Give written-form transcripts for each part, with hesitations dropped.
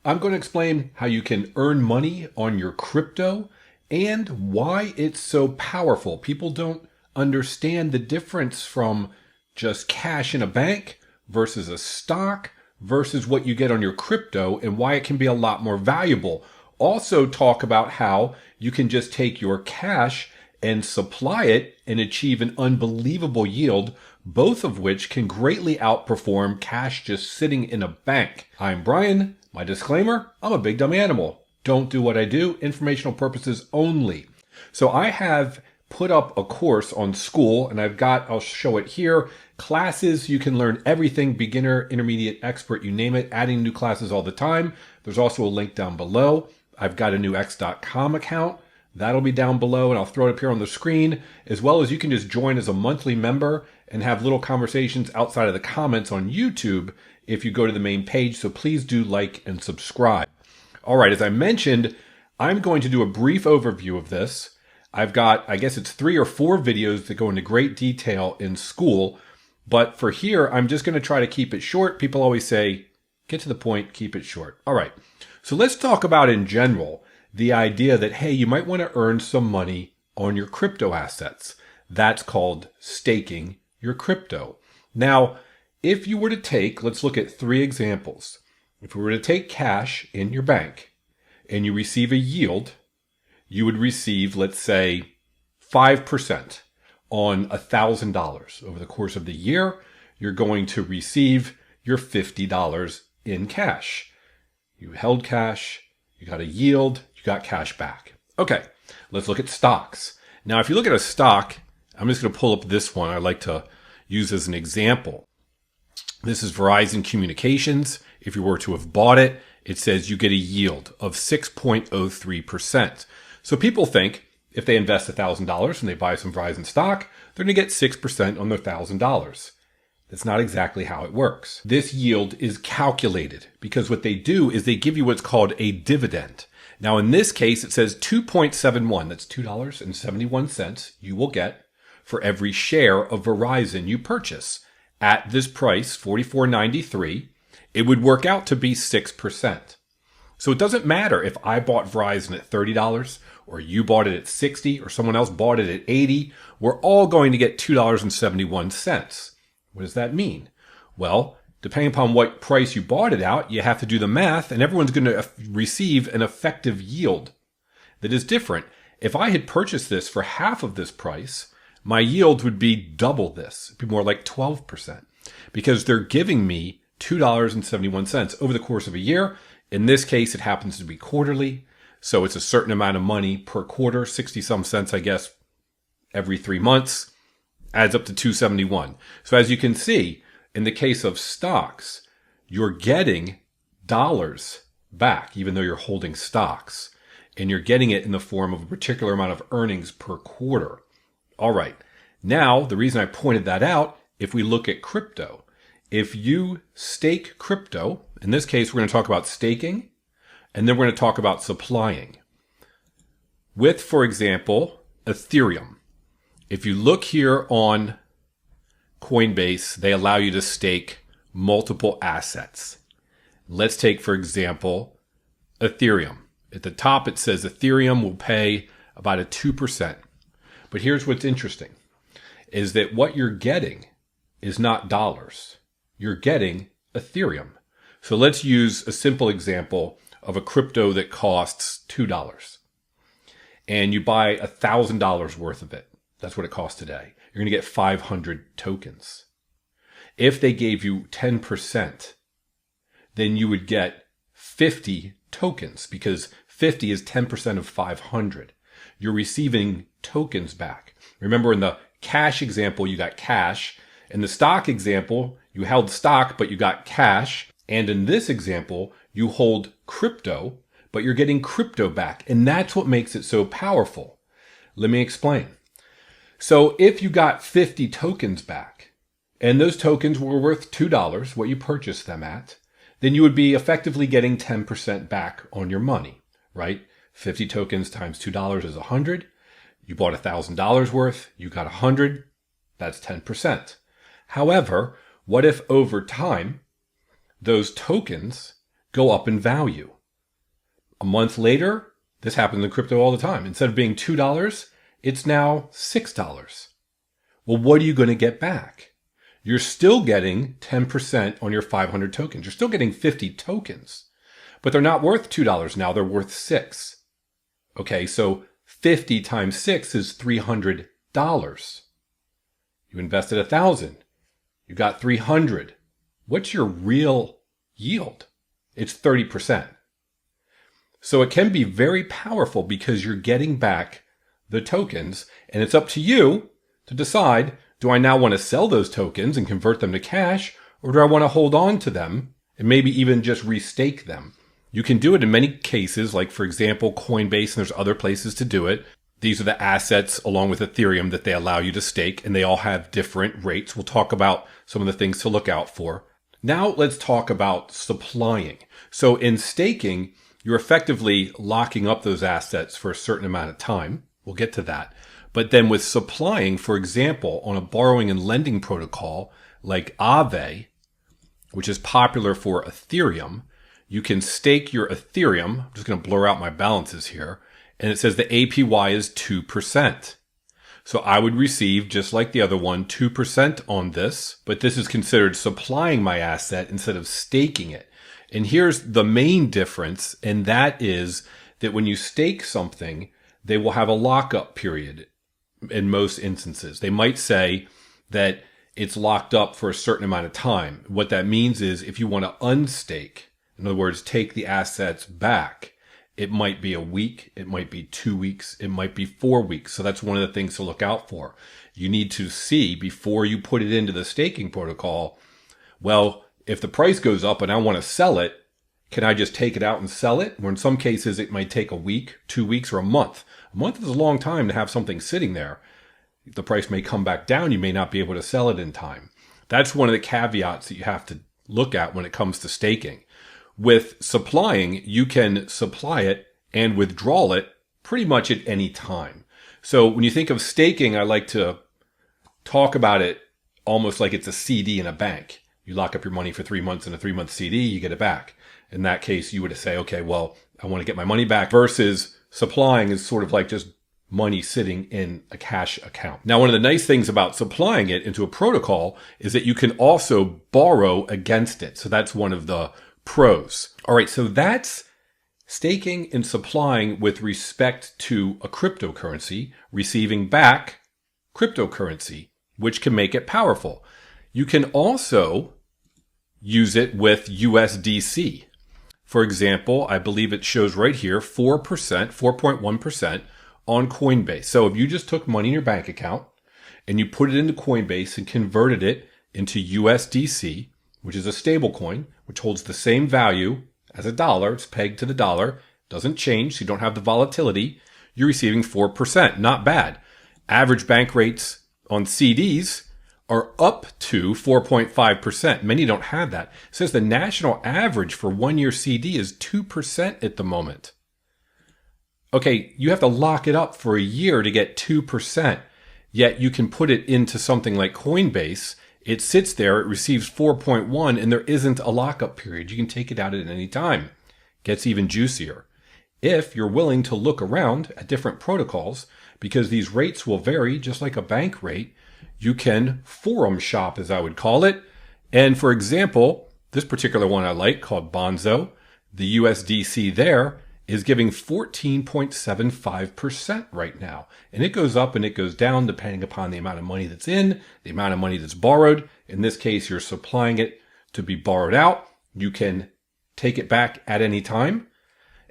I'm going to explain how you can earn money on your crypto and why it's so powerful. People don't understand the difference from just cash in a bank versus a stock versus what you get on your crypto and why it can be a lot more valuable. Also talk about how you can just take your cash and supply it and achieve an unbelievable yield, both of which can greatly outperform cash just sitting in a bank. I'm Brian. My disclaimer, I'm a big dumb animal. Don't do what I do, informational purposes only. So I have put up a course on School, and I'll show it here, classes. You can learn everything, beginner, intermediate, expert, you name it, adding new classes all the time. There's also a link down below. I've got a new MEXC.com account. That'll be down below, and I'll throw it up here on the screen, as well as you can just join as a monthly member and have little conversations outside of the comments on YouTube if you go to the main page. So please do like and subscribe. All right, as I mentioned, I'm going to do a brief overview of this. I've got, I guess it's 3 or 4 videos that go into great detail in School. But for here, I'm just going to try to keep it short. People always say, get to the point, keep it short. All right, so let's talk about in general the idea that, hey, you might want to earn some money on your crypto assets. That's called staking your crypto. Now, if you were to take, let's look at 3 examples. If we were to take cash in your bank and you receive a yield, you would receive, let's say, 5% on $1,000. Over the course of the year, you're going to receive your $50 in cash. You held cash, you got a yield, you got cash back. Okay, let's look at stocks. Now, if you look at a stock, I'm just going to pull up this one I like to use as an example. This is Verizon Communications. If you were to have bought it, it says you get a yield of 6.03%. So people think if they invest $1,000 and they buy some Verizon stock, they're going to get 6% on their $1,000. That's not exactly how it works. This yield is calculated because what they do is they give you what's called a dividend. Now, in this case, it says 2.71. That's $2.71 you will get for every share of Verizon you purchase. At this price, $44.93, it would work out to be 6%. So it doesn't matter if I bought Verizon at $30 or you bought it at $60 or someone else bought it at $80. We're all going to get $2.71. What does that mean? Well, depending upon what price you bought it out, you have to do the math, and everyone's going to receive an effective yield that is different. If I had purchased this for half of this price, my yield would be double this. It'd be more like 12%, because they're giving me $2.71 over the course of a year. In this case, it happens to be quarterly, so it's a certain amount of money per quarter, 60-some cents, I guess, every 3 months. Adds up to $2.71. So as you can see, in the case of stocks, you're getting dollars back, even though you're holding stocks. And you're getting it in the form of a particular amount of earnings per quarter. All right. Now, the reason I pointed that out, if we look at crypto, if you stake crypto, in this case, we're going to talk about staking, and then we're going to talk about supplying. With, for example, Ethereum. If you look here on Coinbase, they allow you to stake multiple assets. Let's take, for example, Ethereum. At the top, it says Ethereum will pay about a 2%. But here's what's interesting, is that what you're getting is not dollars. You're getting Ethereum. So let's use a simple example of a crypto that costs $2. And you buy $1,000 worth of it. That's what it costs today. You're going to get 500 tokens. If they gave you 10%, then you would get 50 tokens, because 50 is 10% of 500. You're receiving tokens back. Remember, in the cash example, you got cash. In the stock example, you held stock, but you got cash. And in this example, you hold crypto, but you're getting crypto back. And that's what makes it so powerful. Let me explain. So if you got 50 tokens back, and those tokens were worth $2, what you purchased them at, then you would be effectively getting 10% back on your money, right? 50 tokens times $2 is 100. You bought $1,000 worth, you got 100. That's 10%. However, what if over time, those tokens go up in value. A month later, this happens in crypto all the time. Instead of being $2, it's now $6. Well, what are you going to get back? You're still getting 10% on your 500 tokens. You're still getting 50 tokens, but they're not worth $2 now. They're worth $6. Okay, so 50 times 6 is $300. You invested 1,000. You got 300. What's your real yield? It's 30%. So it can be very powerful because you're getting back the tokens, and it's up to you to decide, do I now want to sell those tokens and convert them to cash, or do I want to hold on to them and maybe even just restake them? You can do it in many cases, like for example, Coinbase, and there's other places to do it. These are the assets along with Ethereum that they allow you to stake, and they all have different rates. We'll talk about some of the things to look out for. Now let's talk about supplying. So in staking, you're effectively locking up those assets for a certain amount of time. We'll get to that. But then with supplying, for example, on a borrowing and lending protocol like Aave, which is popular for Ethereum, you can stake your Ethereum. I'm just going to blur out my balances here. And it says the APY is 2%. So I would receive, just like the other one, 2% on this. But this is considered supplying my asset instead of staking it. And here's the main difference, and that is that when you stake something, they will have a lockup period in most instances. They might say that it's locked up for a certain amount of time. What that means is if you want to unstake, in other words, take the assets back, it might be a week, it might be 2 weeks, it might be 4 weeks. So that's one of the things to look out for. You need to see before you put it into the staking protocol, well, if the price goes up and I want to sell it, can I just take it out and sell it? Or in some cases, it might take a week, 2 weeks, or a month. A month is a long time to have something sitting there. The price may come back down. You may not be able to sell it in time. That's one of the caveats that you have to look at when it comes to staking. With supplying, you can supply it and withdraw it pretty much at any time. So when you think of staking, I like to talk about it almost like it's a CD in a bank. You lock up your money for 3 months in a 3-month CD, you get it back. In that case, you would say, okay, well, I want to get my money back, versus supplying is sort of like just money sitting in a cash account. Now, one of the nice things about supplying it into a protocol is that you can also borrow against it. So that's one of the pros. All right, so that's staking and supplying with respect to a cryptocurrency, receiving back cryptocurrency, which can make it powerful. You can also use it with USDC. For example, I believe it shows right here 4%, 4.1% on Coinbase. So if you just took money in your bank account and you put it into Coinbase and converted it into USDC, which is a stable coin, which holds the same value as a dollar, it's pegged to the dollar, doesn't change, so you don't have the volatility, you're receiving 4%. Not bad. Average bank rates on CDs are up to 4.5%. Many don't have that. It says the national average for 1-year CD is 2% at the moment. Okay, you have to lock it up for a year to get 2%, yet you can put it into something like Coinbase. It sits there, it receives 4.1, and there isn't a lockup period. You can take it out at any time. Gets even juicier. If you're willing to look around at different protocols, because these rates will vary just like a bank rate, you can forum shop, as I would call it. And for example, this particular one I like, called Bonzo, the USDC there is giving 14.75% right now. And it goes up and it goes down depending upon the amount of money that's in, the amount of money that's borrowed. In this case, you're supplying it to be borrowed out. You can take it back at any time.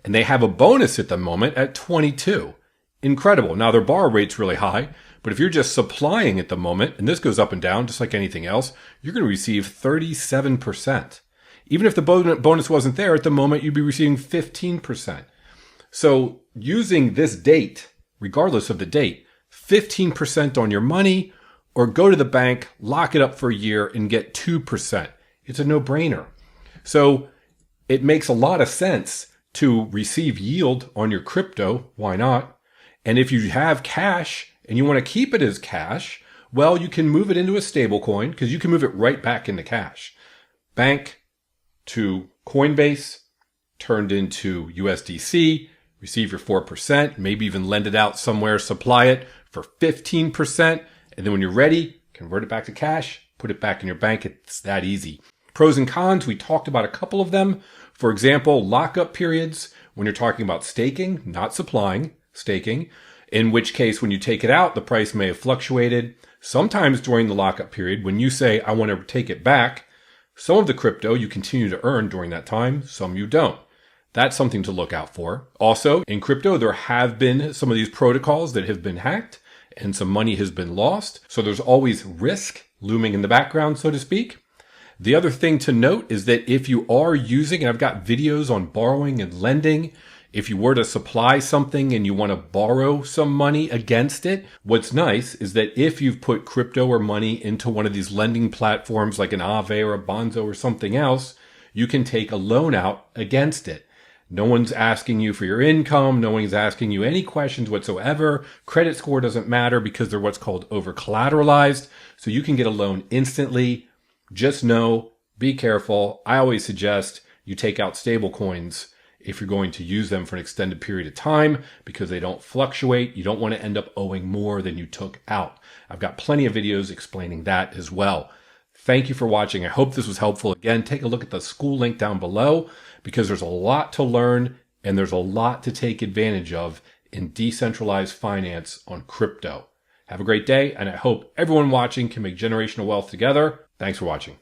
And they have a bonus at the moment at 22. Incredible. Now their borrow rate's really high, but if you're just supplying at the moment, and this goes up and down just like anything else, you're going to receive 37%. Even if the bonus wasn't there at the moment, you'd be receiving 15%. So using this date, regardless of the date, 15% on your money, or go to the bank, lock it up for a year and get 2%. It's a no-brainer. So it makes a lot of sense to receive yield on your crypto. Why not? And if you have cash and you want to keep it as cash, well, you can move it into a stable coin because you can move it right back into cash. Bank to Coinbase, turned into USDC, receive your 4%, maybe even lend it out somewhere, supply it for 15%. And then when you're ready, convert it back to cash, put it back in your bank. It's that easy. Pros and cons, we talked about a couple of them. For example, lockup periods when you're talking about staking, not supplying, staking, in which case when you take it out, the price may have fluctuated. Sometimes during the lockup period, when you say, I want to take it back, some of the crypto you continue to earn during that time, some you don't. That's something to look out for. Also, in crypto, there have been some of these protocols that have been hacked and some money has been lost. So there's always risk looming in the background, so to speak. The other thing to note is that if you are using, and I've got videos on borrowing and lending, if you were to supply something and you want to borrow some money against it, what's nice is that if you've put crypto or money into one of these lending platforms like an Aave or a Bonzo or something else, you can take a loan out against it. No one's asking you for your income. No one's asking you any questions whatsoever. Credit score doesn't matter because they're what's called over-collateralized. So you can get a loan instantly. Just know, be careful. I always suggest you take out stable coins if you're going to use them for an extended period of time because they don't fluctuate. You don't want to end up owing more than you took out. I've got plenty of videos explaining that as well. Thank you for watching. I hope this was helpful. Again, take a look at the school link down below because there's a lot to learn and there's a lot to take advantage of in decentralized finance on crypto. Have a great day, and I hope everyone watching can make generational wealth together. Thanks for watching.